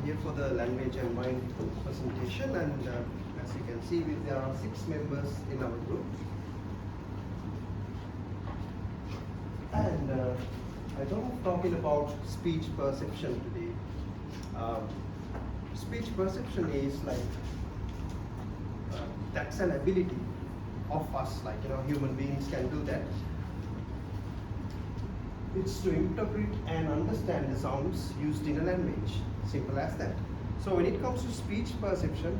here for the language and mind presentation, and as you can see, there are 6 members in our group. And I don't talking about speech perception today. Speech perception is like that's an ability of us, like human beings can do that. It's to interpret and understand the sounds used in a language. Simple as that. So when it comes to speech perception,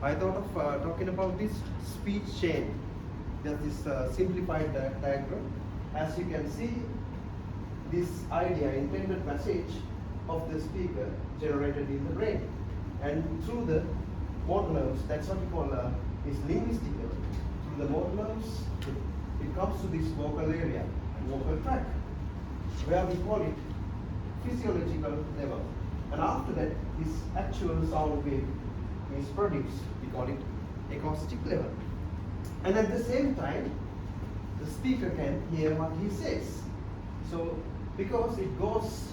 I thought of talking about this speech chain. There's this simplified diagram. As you can see, this idea, intended message of the speaker generated in the brain. And through the motor nerves, that's what we call is linguistical. Through the motor nerves, it comes to this vocal area, vocal tract, where we call it physiological level. And after that, this actual sound wave is produced. We call it acoustic level. And at the same time, the speaker can hear what he says. So, because it goes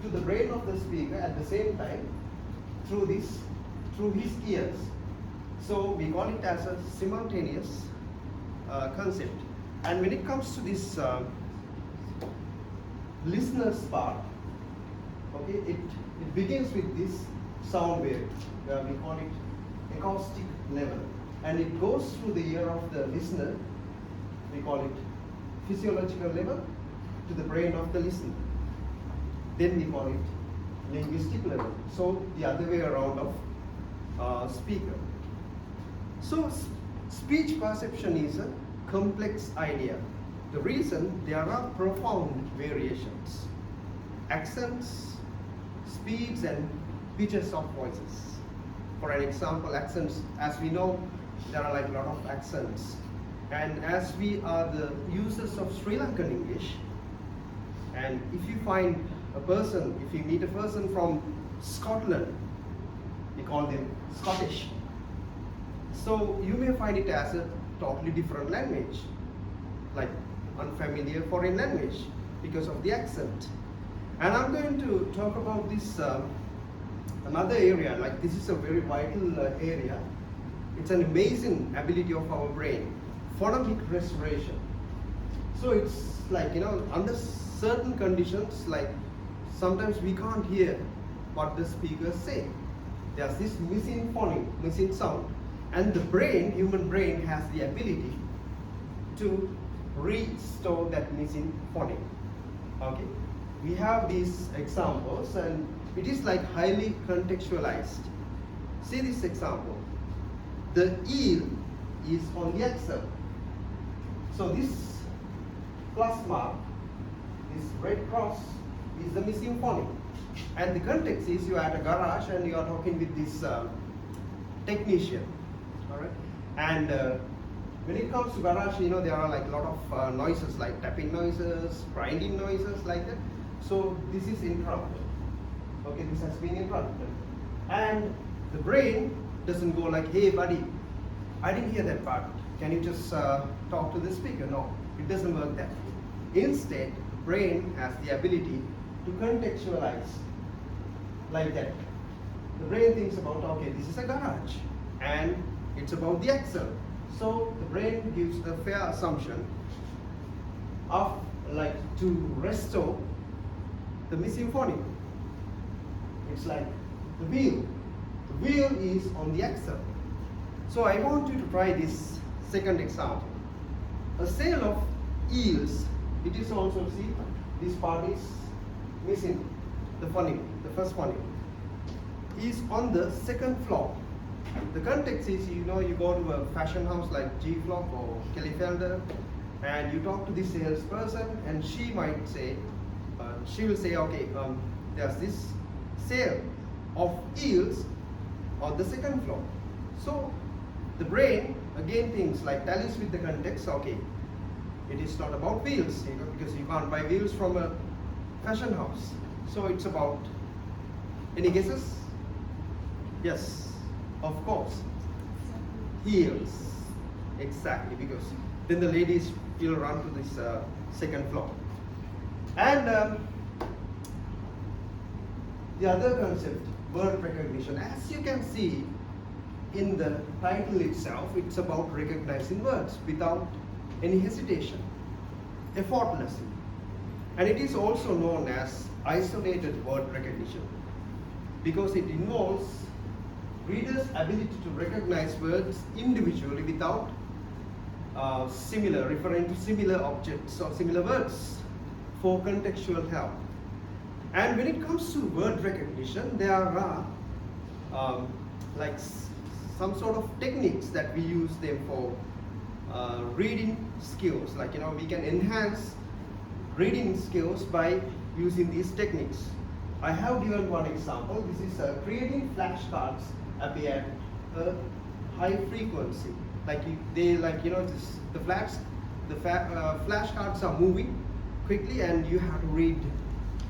to the brain of the speaker at the same time through his ears. So we call it as a simultaneous concept. And when it comes to this listener's part, okay, it begins with this sound wave, where we call it acoustic level, and it goes through the ear of the listener. We call it physiological level to the brain of the listener. Then we call it linguistic level. So the other way around of speaker. So speech perception is a complex idea. The reason there are profound variations. Accents, speeds and pitches of voices. For an example, accents, as we know, there are like a lot of accents. And as we are the users of Sri Lankan English, and if you find a person, if you meet a person from Scotland, we call them Scottish. So you may find it as a totally different language, like unfamiliar foreign language because of the accent. And I'm going to talk about this another area, like this is a very vital area. It's an amazing ability of our brain, phonemic restoration. So it's like, under certain conditions, like sometimes we can't hear what the speakers say. There's this missing phoneme, missing sound. And the brain, human brain, has the ability to restore that missing phoneme. Okay? We have these examples, and it is like highly contextualized. See this example. The eel is on the axle. So this plus mark, this red cross, is the missing phoneme. And the context is you are at a garage and you are talking with this technician. Alright? And when it comes to garage, there are like a lot of noises, like tapping noises, grinding noises, like that. So this is interrupted. Okay, this has been interrupted. And the brain doesn't go like, hey buddy, I didn't hear that part. Can you just talk to the speaker? No, it doesn't work that way. Instead, the brain has the ability to contextualize like that. The brain thinks about, okay, this is a garage and it's about the axle. So the brain gives a fair assumption of like to restore the missing phoneme. It's like the wheel. The wheel is on the axle. So I want you to try this second example. A sale of eels, it is also, see, this part is missing the phoneme, the first phoneme. Is on the second floor. The context is, you go to a fashion house like G-Flock or Kelly Felder, and you talk to the salesperson, and she might say, she will say, okay, there's this sale of eels on the second floor. So the brain again thinks like tallies with the context. Okay, it is not about wheels, because you can't buy wheels from a fashion house. So it's about, any guesses? Yes, of course, heels. Exactly, because then the ladies will run to this second floor. And The other concept, word recognition. As you can see in the title itself, it's about recognizing words without any hesitation, effortlessly. And it is also known as isolated word recognition because it involves readers' ability to recognize words individually without referring to similar objects or similar words for contextual help. And when it comes to word recognition, there are some sort of techniques that we use them for reading skills. We can enhance reading skills by using these techniques. I have given one example. This is creating flashcards appear at a high frequency. The flashcards are moving quickly, and you have to read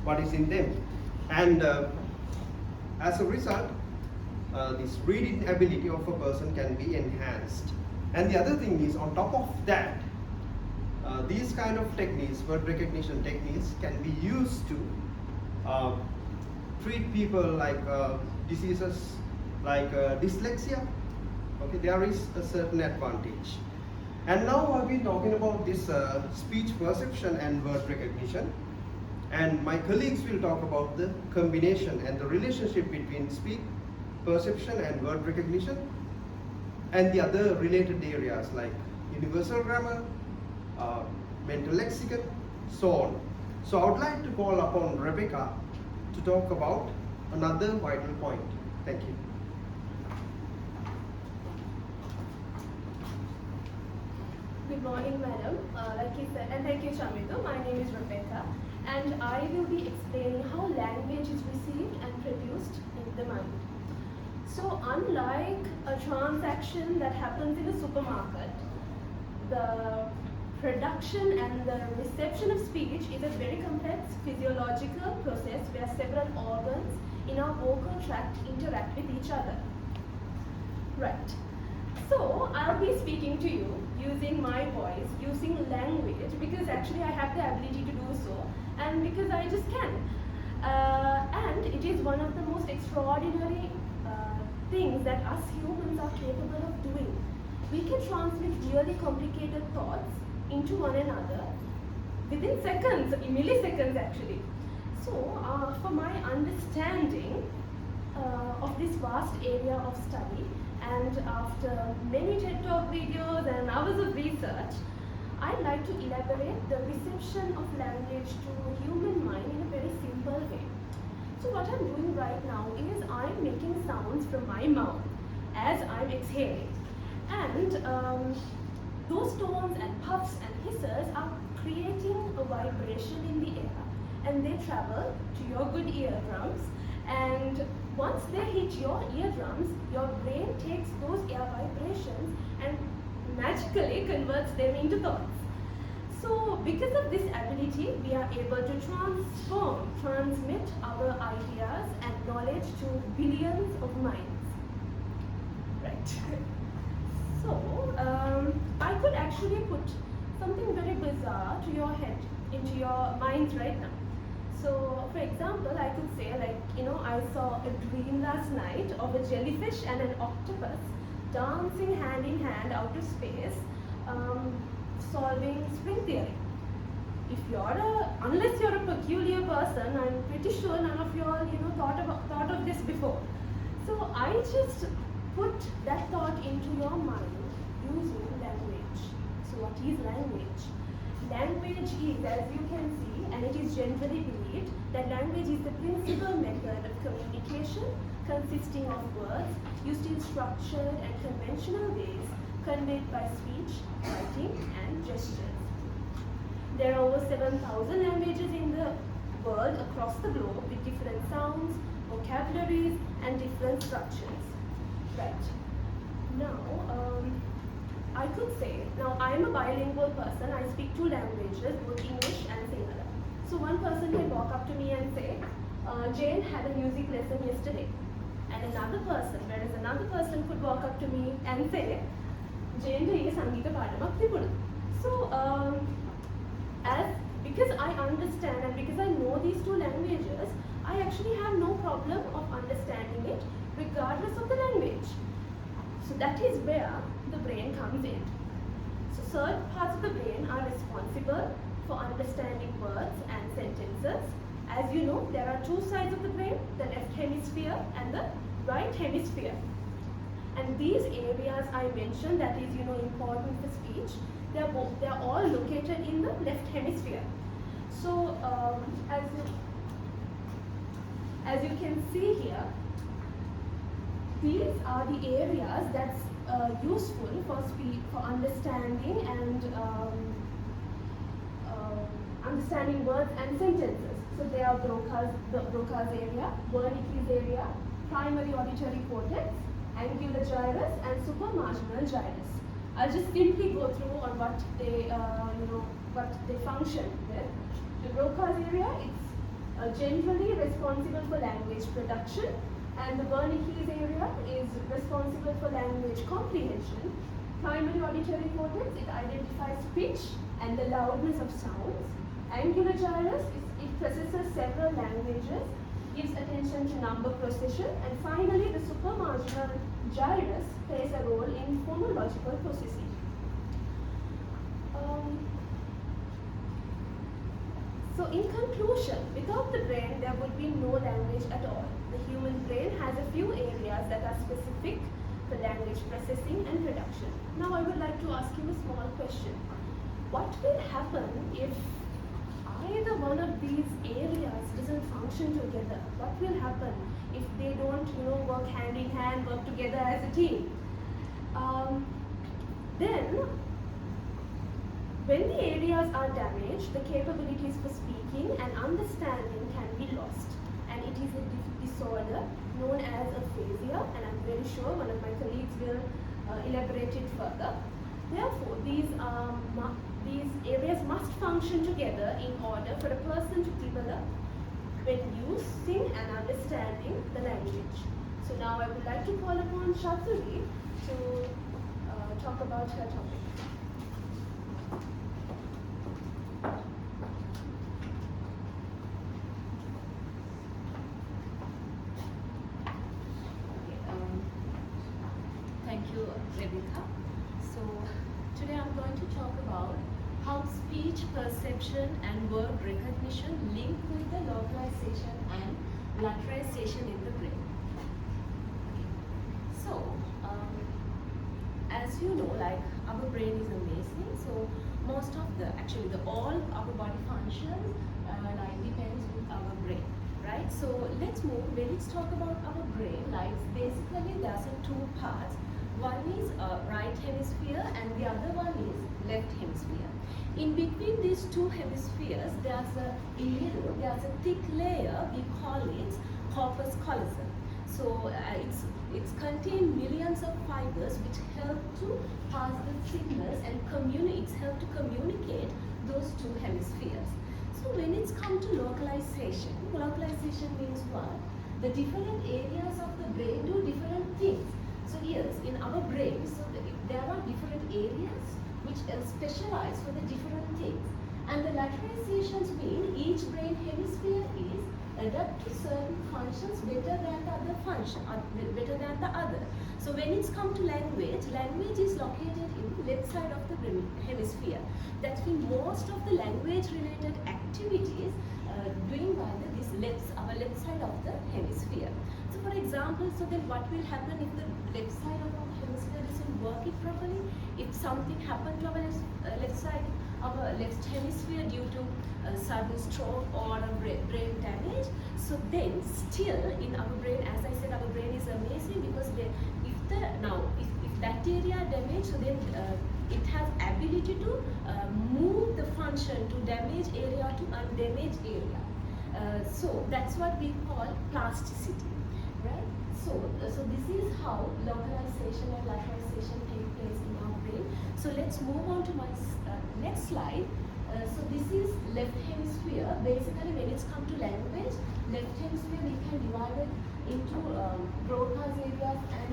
what is in them. And as a result, this reading ability of a person can be enhanced. And the other thing is, on top of that, these kind of techniques, word recognition techniques, can be used to treat people like diseases like dyslexia. Okay, there is a certain advantage. And now I've been talking about this speech perception and word recognition. And my colleagues will talk about the combination and the relationship between speech perception and word recognition and the other related areas like universal grammar, mental lexicon, so on. So I would like to call upon Rebecca to talk about another vital point. Thank you. Good morning, madam. Like you said, and thank you, Chamidu. My name is Rebecca, and I will be explaining how language is received and produced in the mind. So, unlike a transaction that happens in a supermarket, the production and the reception of speech is a very complex physiological process where several organs in our vocal tract interact with each other. Right. So, I'll be speaking to you using my voice, using language, because actually I have the ability to do so, and because I just can. And it is one of the most extraordinary things that us humans are capable of doing. We can transmit really complicated thoughts into one another within seconds, milliseconds actually. So, for my understanding of this vast area of study, and after many TED Talk videos and hours of research, I'd like to elaborate the reception of language to human mind in a very simple way. So what I'm doing right now is I'm making sounds from my mouth as I'm exhaling. And those tones and puffs and hisses are creating a vibration in the air, and they travel to your good eardrums, and once they hit your eardrums, your brain takes those air vibrations and magically converts them into thoughts. So because of this ability, we are able to transmit our ideas and knowledge to billions of minds. Right. So, I could actually put something very bizarre to your head, into your minds right now. So, for example, I could say I saw a dream last night of a jellyfish and an octopus dancing hand in hand out of space, solving string theory. Unless you're a peculiar person, I'm pretty sure none of you all, thought of this before. So I just put that thought into your mind using language. So what is language? Language is, as you can see, and it is generally believed, that language is the principal method of communication consisting of words used in structured and conventional ways conveyed by speech, writing, and gestures. There are over 7,000 languages in the world across the globe with different sounds, vocabularies, and different structures. Right. Now, I could say, now I'm a bilingual person, I speak two languages, both English and Sinhala. So one person can walk up to me and say, Jane had a music lesson yesterday. And another person could walk up to me and say, Jane is Sangita Padamak Tripura. So, because I understand and because I know these two languages, I actually have no problem areas of the language. So that is where the brain comes in. So certain parts of the brain are responsible for understanding words and sentences. As you know, there are two sides of the brain, the left hemisphere and the right hemisphere. And these areas I mentioned that is, important for speech, they are all located in the left hemisphere. So as you can see here, these are the areas that's useful for speech, for understanding and understanding words and sentences. So they are the Broca's area, Wernicke's area, primary auditory cortex, angular gyrus, and supramarginal gyrus. I'll just simply go through on what they function with. The Broca's area, it's generally responsible for language production, and the Wernicke's area is responsible for language comprehension. Primary auditory cortex, it identifies pitch and the loudness of sounds. Angular gyrus, it processes several languages, gives attention to number procession, and finally the supramarginal gyrus plays a role in phonological processing. So in conclusion, without the brain there would be no language at all. The human brain has a few areas that are specific for language processing and production. Now I would like to ask you a small question. What will happen if either one of these areas doesn't function together? What will happen if they don't, work hand in hand, work together as a team? Then, when the areas are damaged, the capabilities for speaking and understanding can be lost, and it is a disorder known as aphasia, and I'm very sure one of my colleagues will elaborate it further. Therefore, these areas must function together in order for a person to develop when using and understanding the language. So now I would like to call upon Chathuri to talk about her topic. Thank you, Rebecca. So today I'm going to talk about how speech perception and word recognition link with the localization and lateralization in the brain. So, as you know, like our brain is amazing. So most of all our body functions depends with our brain, right? So let's talk about our brain. Like basically, there's two parts. One is right hemisphere and the other one is left hemisphere. In between these two hemispheres, there's a thick layer, we call it corpus callosum. So it's contained millions of fibers which help to pass the signals and help to communicate those two hemispheres. So when it's come to localization means what? The different areas of the brain do different things. So yes, in our brain, there are different areas which specialize for the different things. And the lateralizations mean each brain hemisphere is adapt to certain functions better than the other function, or better than the other. So when it's come to language is located in the left side of the brain hemisphere. That means most of the language-related activities doing by our left side of the hemisphere. So for example, then what will happen if the left side of our hemisphere isn't working properly? If something happened to our left side, our left hemisphere due to sudden stroke or a brain damage, so then still in our brain, as I said, our brain is amazing because if that area damaged, so then it has ability to move the function to damaged area to undamaged area. So that's what we call plasticity, right? So this is how localization and lateralization take place in our brain. So let's move on to my next slide. So this is left hemisphere. Basically, when it's come to language, left hemisphere we can divide it into Broca's areas and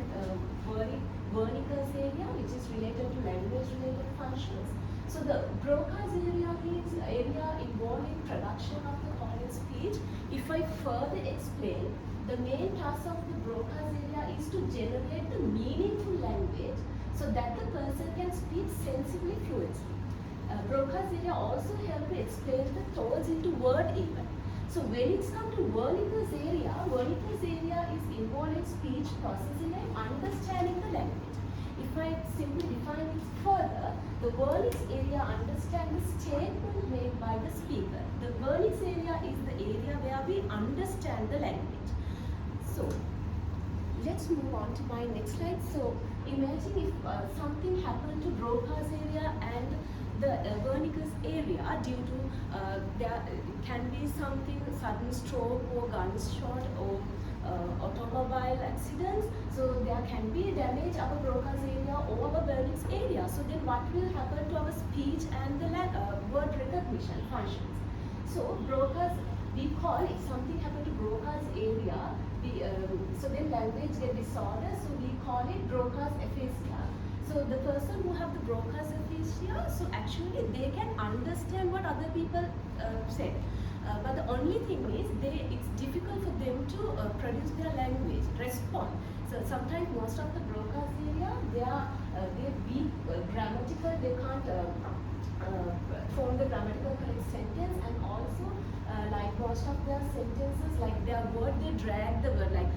Wernicke's area, which is related to language-related functions. So the Broca's area is area involving production of the understanding speech. If I further explain, the main task of the broadcast area is to generate the meaningful language so that the person can speak sensibly fluently. Broadcast area also help to explain the thoughts into word even. So when it's come to Wernicke's area is involved in speech processing and understanding the language. If I simply define it further, the Wernicke's area understands the statement made by the speaker. The Wernicke's area is the area where we understand the language. So let's move on to my next slide. So imagine if something happened to broadcast area and the Wernicke's area due to there can be something sudden stroke or gunshot or automobile accidents. So there can be damage our broadcast area or our Wernicke's area. So then what will happen to our speech and the word recognition functions? So broadcast, we call if something happened to broadcast area, so then language get disorder, so we call it broadcast aphasia. So the person who have the broadcast aphasia, so actually they can understand what other people said. But the only thing is, it's difficult for them to produce their language, respond. So sometimes most of the broadcast area, they're weak grammatical, they can't form the grammatical correct sentence, and also like most of their sentences, like their word, they drag the word like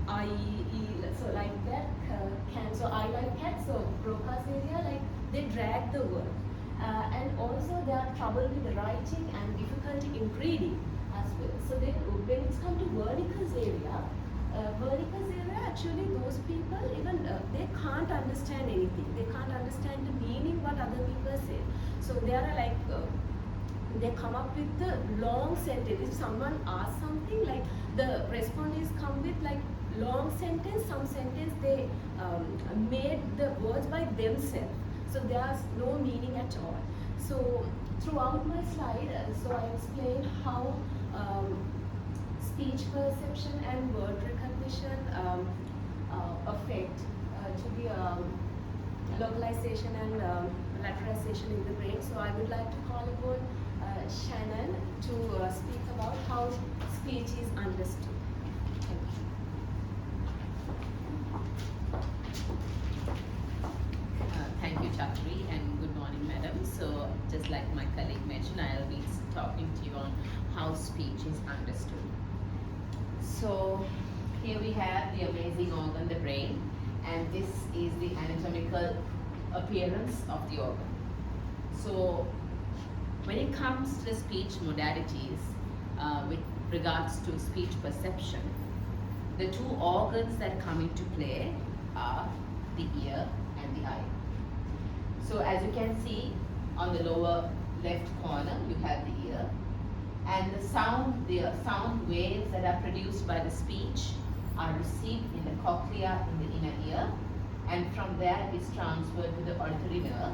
I, E, so like that can, so I like cat, so broadcast area, like they drag the word. And also there are trouble with the writing and difficulty in reading as well. So then when it's come to Wernicke's area, actually those people even they can't understand anything. They can't understand the meaning what other people say. So there are like they come up with the long sentence. If someone asks something, like the respondents come with like long sentence, some sentence they made the words by themselves. So there's no meaning at all. So throughout my slide, so I explained how speech perception and word recognition affect to the localization and lateralization in the brain. So I would like to call upon Shannon to speak about how speech is understood. Thank you. Thank you, Chathuri, and good morning, madam. So, just like my colleague mentioned, I'll be talking to you on how speech is understood. So, here we have the amazing organ, the brain, and this is the anatomical appearance of the organ. So, when it comes to the speech modalities, with regards to speech perception, the two organs that come into play are the ear and the eye. So as you can see on the lower left corner, you have the ear, and the sound waves that are produced by the speech are received in the cochlea in the inner ear, and from there it is transferred to the auditory nerve,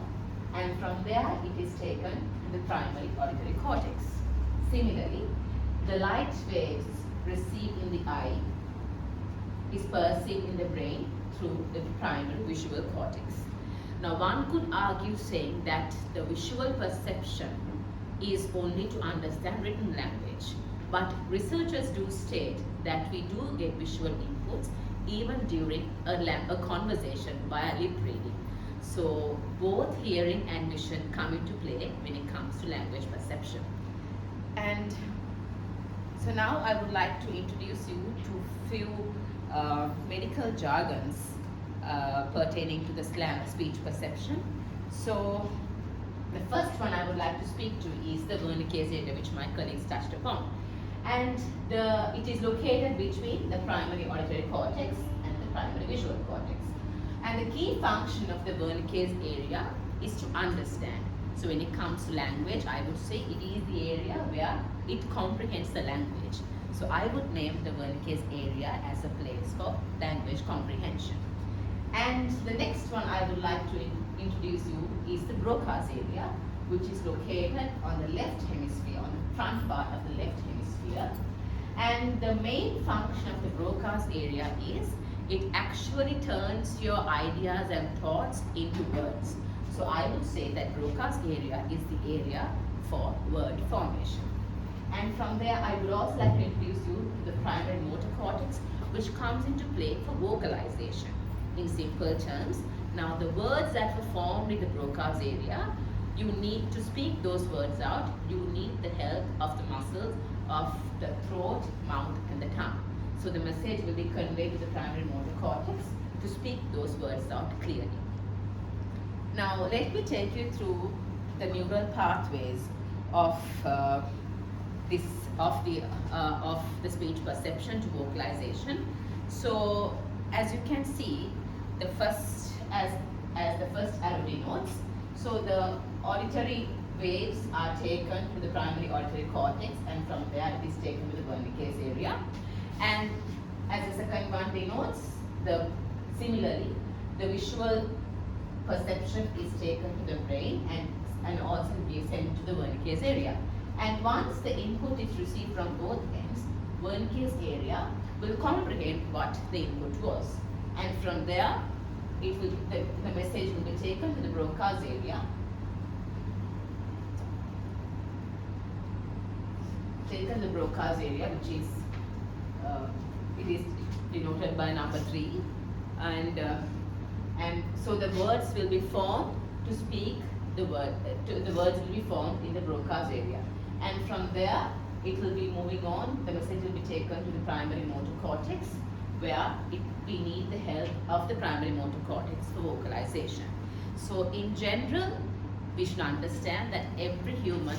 and from there it is taken to the primary auditory cortex. Similarly, the light waves received in the eye is perceived in the brain through the primary visual cortex. Now one could argue saying that the visual perception is only to understand written language, but researchers do state that we do get visual inputs even during a conversation via lip reading. So both hearing and vision come into play when it comes to language perception. And so now I would like to introduce you to few medical jargons pertaining to the speech perception. So the first one I would like to speak to is the Wernicke's area, which my colleagues touched upon. And it is located between the primary auditory cortex and the primary visual cortex. And the key function of the Wernicke's area is to understand. So when it comes to language, I would say it is the area where it comprehends the language. So I would name the Wernicke's area as a place for language comprehension. And the next one I would like to introduce you is the Broca's area, which is located on the left hemisphere, on the front part of the left hemisphere. And the main function of the Broca's area is it actually turns your ideas and thoughts into words. So I would say that Broca's area is the area for word formation. And from there, I would also like to introduce you to the primary motor cortex, which comes into play for vocalization. In simple terms, now the words that were formed in the Broca's area, you need to speak those words out. You need the help of the muscles of the throat, mouth, and the tongue. So the message will be conveyed to the primary motor cortex to speak those words out clearly. Now let me take you through the neural pathways of the speech perception to vocalization. So as you can see, the first as the first arrow denotes, so the auditory waves are taken to the primary auditory cortex, and from there it is taken to the Wernicke's area. And as the second one denotes, similarly, the visual perception is taken to the brain and also be sent to the Wernicke's area. And once the input is received from both ends, Wernicke's area will comprehend what the input was. And from there, the message will be taken to the Broca's area. Taken the Broca's area, which is it is denoted by number 3, and so the words will be formed to speak the word. The words will be formed in the Broca's area, and from there it will be moving on. The message will be taken to the primary motor cortex, where we need the help of the primary motor cortex for vocalization. So in general, we should understand that every human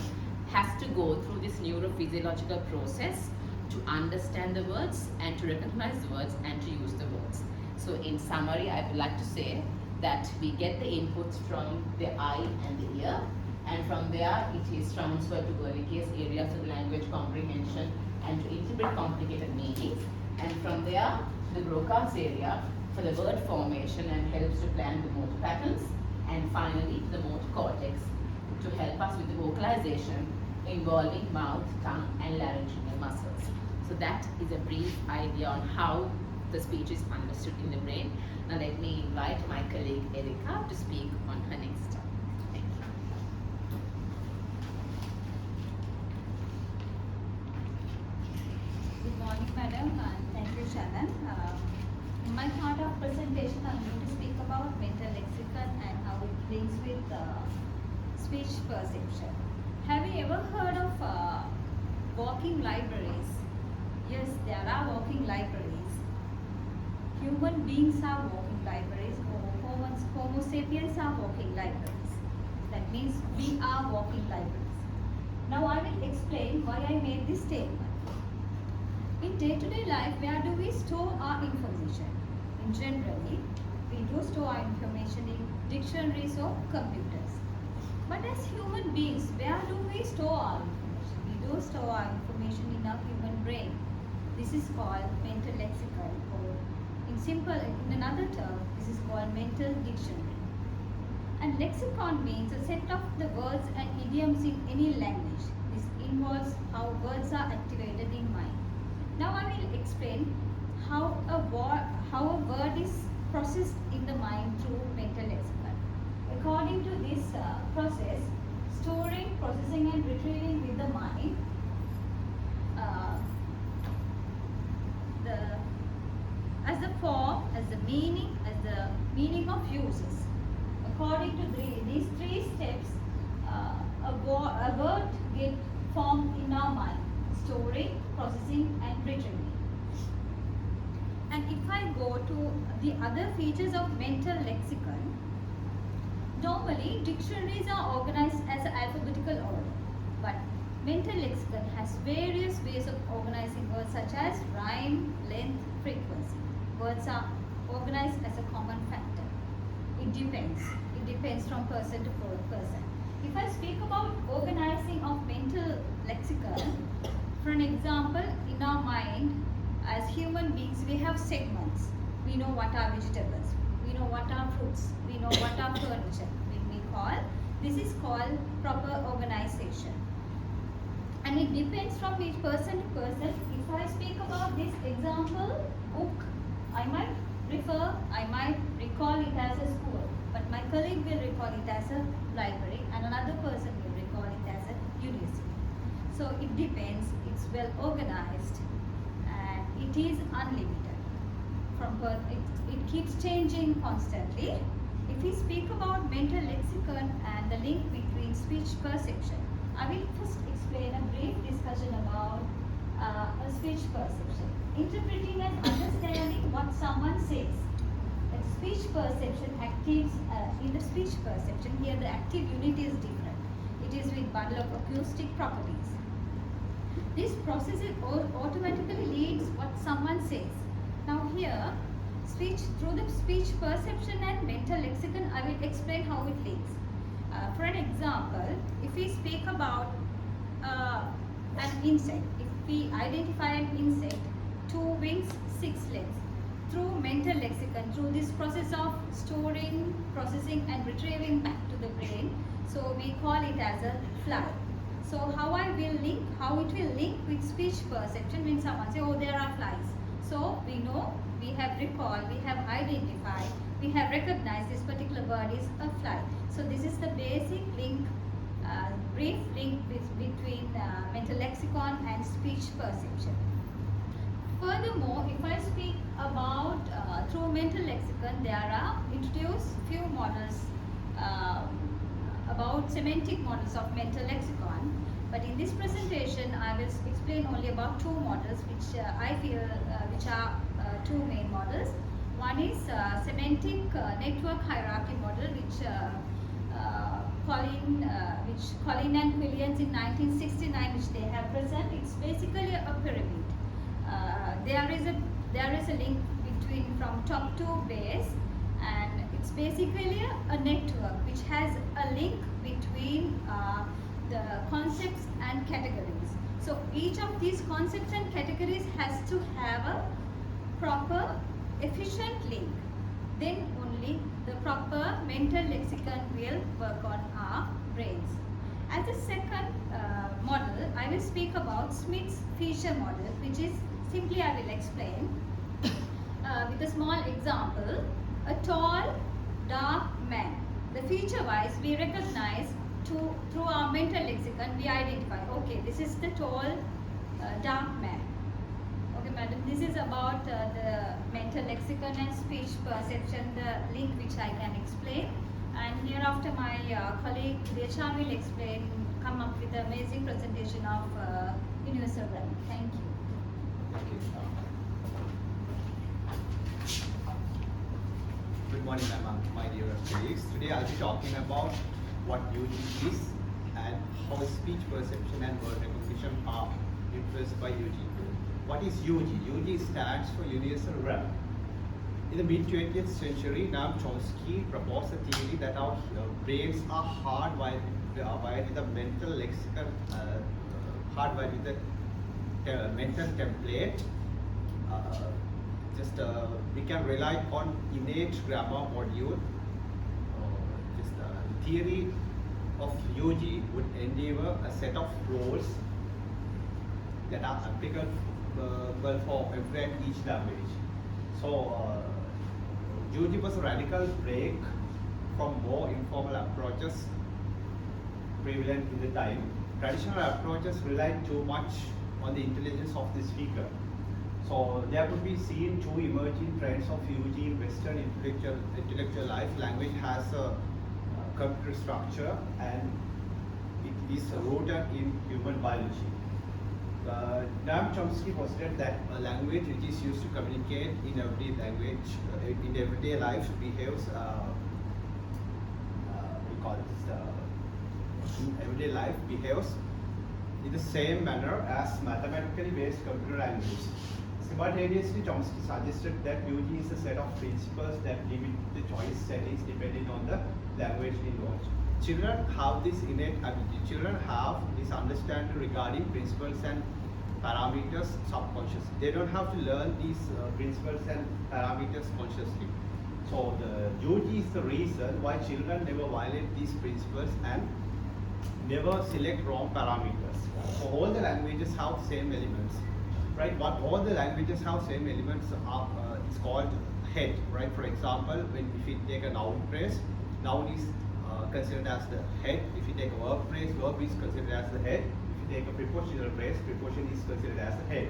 has to go through this neurophysiological process to understand the words and to recognize the words and to use the words. So in summary, I would like to say that we get the inputs from the eye and the ear, and from there it is transferred to Wernicke's area for the language comprehension and to interpret complicated meanings, and from there the Broca's area for the word formation and helps to plan the motor patterns, and finally the motor cortex to help us with the vocalization involving mouth, tongue, and laryngeal muscles. So that is a brief idea on how the speech is understood in the brain. Now let me invite my colleague Erika to speak on her next topic. Thank you. Good morning, madam, and thank you, Shannon. In my part of presentation, I'm going to speak about mental lexicon and how it links with speech perception. Have you ever heard of walking libraries? Yes, there are walking libraries. Human beings are walking libraries, or Homo sapiens are walking libraries. That means we are walking libraries. Now I will explain why I made this statement. In day-to-day life, where do we store our information? Generally, we do store our information in dictionaries or computers. But as human beings, where do we store our information? We do store our information in our human brain. This is called mental lexicon, or in another term, this is called mental dictionary. And lexicon means a set of the words and idioms in any language. This involves how words are activated in mind. Now I will explain how a word is processed in the mind through mental lexicon. According to this process, storing, processing, and retrieving with the mind, as the form, as the meaning of uses. According to these 3 steps, a word gets formed in our mind: storing, processing, and retrieving. And if I go to the other features of mental lexicon, normally dictionaries are organized as an alphabetical order, but mental lexicon has various ways of organizing words such as rhyme, length, frequency. Words are organized as a common factor. It depends from person to person. If I speak about organizing of mental lexicon, for an example, in our mind, as human beings, we have segments. We know what are vegetables. We know what are fruits. We know what are furniture. This is called proper organization. And it depends from each person to person. If I speak about this example, book, I might recall it as a school, but my colleague will recall it as a library, and another person will recall it as a university. So it depends, it's well organized, and it is unlimited. It keeps changing constantly. If we speak about mental lexicon and the link between speech perception, I will first explain a brief discussion about a speech perception. Interpreting and understanding what someone says. Speech perception actives in the speech perception. Here the active unit is different. It is with bundle of acoustic properties. This process automatically leads what someone says. Now here, through the speech perception and mental lexicon, I will explain how it links. For an example, if we speak about an insect, if we identify an insect, 2 wings, 6 legs, through mental lexicon, through this process of storing, processing and retrieving back to the brain, so we call it as a fly. So how it will link with speech perception when someone says, oh, there are flies. So we know, we have recalled, we have identified, we have recognized this particular bird is a fly. So this is the basic link, brief link between mental lexicon and speech perception. Furthermore, if I speak about through mental lexicon, there are introduced few models about semantic models of mental lexicon. But in this presentation, I will explain only about 2 models, which I feel which are 2 main models. One is semantic network hierarchy model, which Collin and Williams in 1969, which they have presented. It's basically a pyramid. There is a link between from top to base, and it's basically a network which has a link between the concepts and categories. So each of these concepts and categories has to have a proper efficient link. Then only the proper mental lexicon will work on our brains. As a second model, I will speak about Smith's feature model, which is simply I will explain with a small example. A tall, dark man. The feature-wise, we recognize through our mental lexicon, we identify, okay, this is the tall, dark man. Okay, madam, this is about the mental lexicon and speech perception, the link which I can explain. And hereafter, my colleague Dilshan will come up with an amazing presentation of universal grammar. Thank you. Thank you. Good morning, my dear colleagues. Today I'll be talking about what UG is and how speech perception and word recognition are influenced by UG. What is UG? UG stands for Universal Grammar. In the mid-20th century, Noam Chomsky proposed a theory that our brains are hardwired with a mental lexicon, hardwired with a mental template. We can rely on innate grammar module. The theory of UG would endeavor a set of rules that are applicable for every and each language. So UG was a radical break from more informal approaches prevalent in the time. Traditional approaches relied too much on the intelligence of the speaker. So there could be seen 2 emerging trends of UG in Western intellectual life. Language has a computer structure and it is rooted in human biology. Noam Chomsky posited that a language which is used to communicate in everyday life behaves, everyday life behaves in the same manner as mathematically based computer language. Simultaneously, Chomsky suggested that UG is a set of principles that limit the choice settings depending on the language involved. Children have this innate ability. Children have this understanding regarding principles and parameters subconsciously. They don't have to learn these principles and parameters consciously. So the UG is the reason why children never violate these principles and never select wrong parameters. So all the languages have same elements, right? But all the languages have same elements are it's called head, right? For example, if you take a noun phrase, noun is considered as the head. If you take a verb phrase, verb is considered as the head. If you take a prepositional phrase, preposition is considered as the head.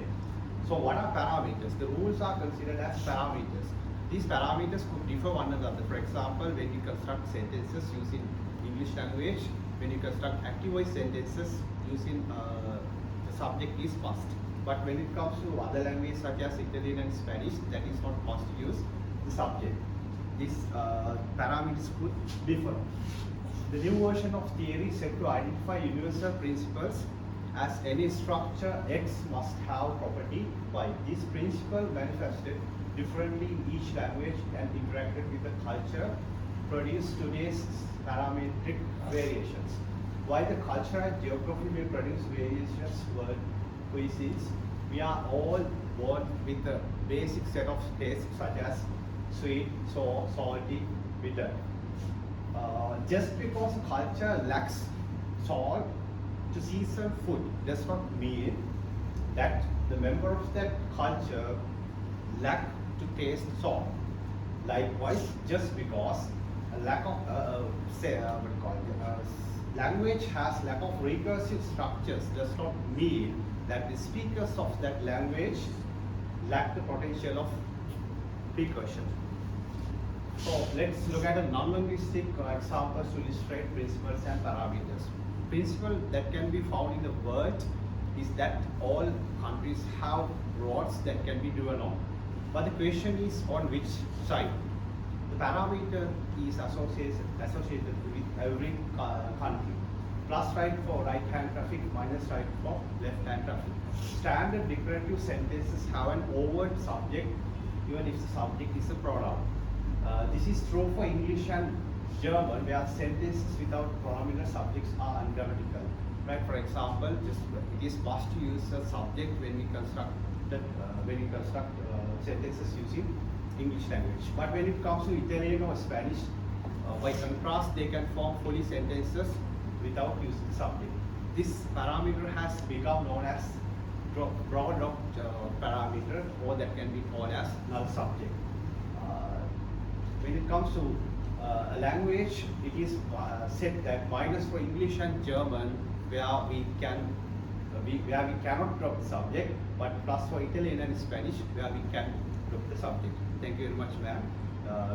So what are parameters? The rules are considered as parameters. These parameters could differ one another. For example, when you construct sentences using English language, when you construct active voice sentences using the subject is past. But when it comes to other languages such as Italian and Spanish, that is not past use the subject. These parameters could differ. The new version of theory is said to identify universal principles as any structure X must have property Y. This principle manifested differently in each language and interacted with the culture produced today's parametric variations. While the culture and geography may produce variations word cuisines, we are all born with a basic set of tastes such as sweet, sour, salty, bitter. Just because a culture lacks salt to season food does not mean that the member of that culture lack to taste salt. Likewise, just because a lack of language has lack of recursive structures does not mean that the speakers of that language lack the potential of recursion. So let's look at a non-linguistic examples to illustrate principles and parameters. Principle that can be found in the world is that all countries have roads that can be driven on. But the question is on which side? The parameter is associated with every country. Plus right for right-hand traffic, minus right for left-hand traffic. Standard declarative sentences have an overt subject even if the subject is a pronoun. This is true for English and German, where sentences without pronominal subjects are ungrammatical. Right? For example, it is must to use a subject when we construct sentences using English language. But when it comes to Italian or Spanish, by contrast, they can form fully sentences without using subject. This parameter has become known as broad parameter, or that can be called as null subject. When it comes to a language, it is said that minus for English and German, where we cannot drop the subject, but plus for Italian and Spanish, where we can drop the subject. Thank you very much, ma'am.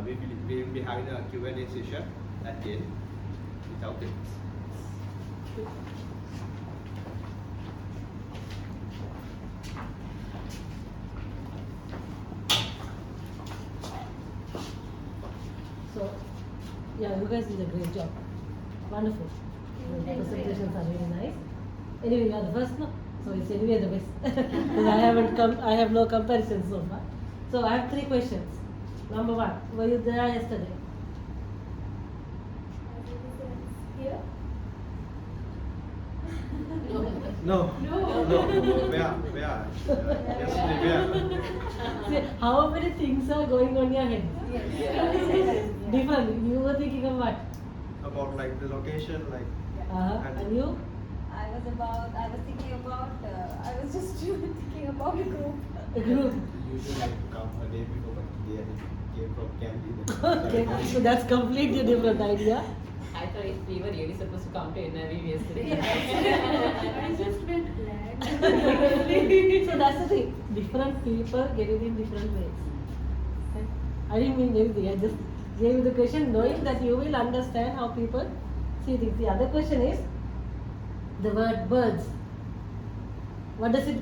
We will be having a Q&A session at the end without it. So, yeah, you guys did a great job. Wonderful. The presentations are really nice. Anyway, you are the first, no? So it's anyway the best. Because I have no comparison so far. So I have 3 questions. Number 1, were you there yesterday? Here? No. Where? Yesterday, where? See, how many things are going on your head? Different. You were thinking of what? About like the location, like. And you? I was just thinking about a group. A group. Usually like to come a day before, but they came from Candy. Okay, so that's completely different idea. I thought if we were really supposed to come to NIV yesterday. I just went blank. So that's the thing. Different people get it in different ways. Okay? I didn't mean anything. I just gave you the question knowing that you will understand how people see things. The other question is the word birds. What does it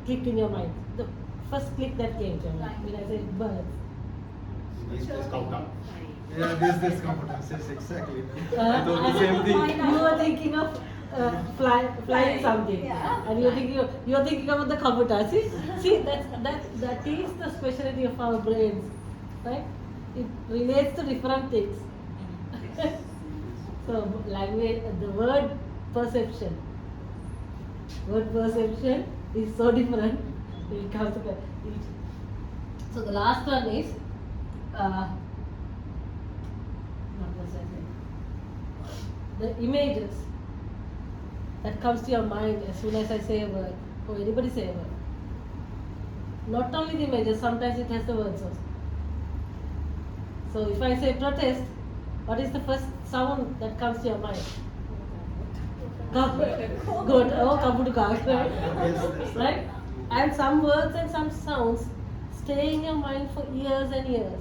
click in your mind? The first click that came to your mind when I said birds. This countdown. Yeah, this competence is exactly. I thought the same thing. You were thinking of flying something, Yeah. and you're thinking about the computer. See, that is the specialty of our brains, right? It relates to different things. So language, the word perception is so different when it comes to each. So the last one is. The images that comes to your mind as soon as I say a word, or anybody say a word. Not only the images, sometimes it has the words also. So if I say protest, what is the first sound that comes to your mind? Good. Oh, kabudu kak, right? Yes. Right? And some words and some sounds stay in your mind for years and years.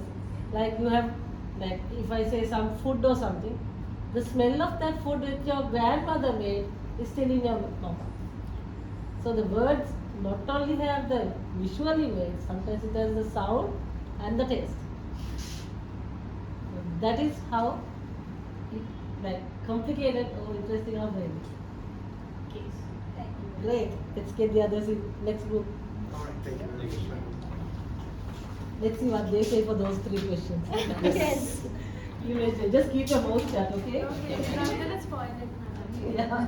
Like you have, like if I say some food or something, the smell of that food which your grandmother made is still in your mouth. So the words not only have the visual image, sometimes it has the sound and the taste. That is how like complicated or interesting our brain is. Okay. Thank you. Great. Let's get the others in next group. All right, thank you. Let's see what they say for those 3 questions. Yes. You may just keep your mouth shut, okay? Okay, I'm gonna spoil it, madam. Yeah.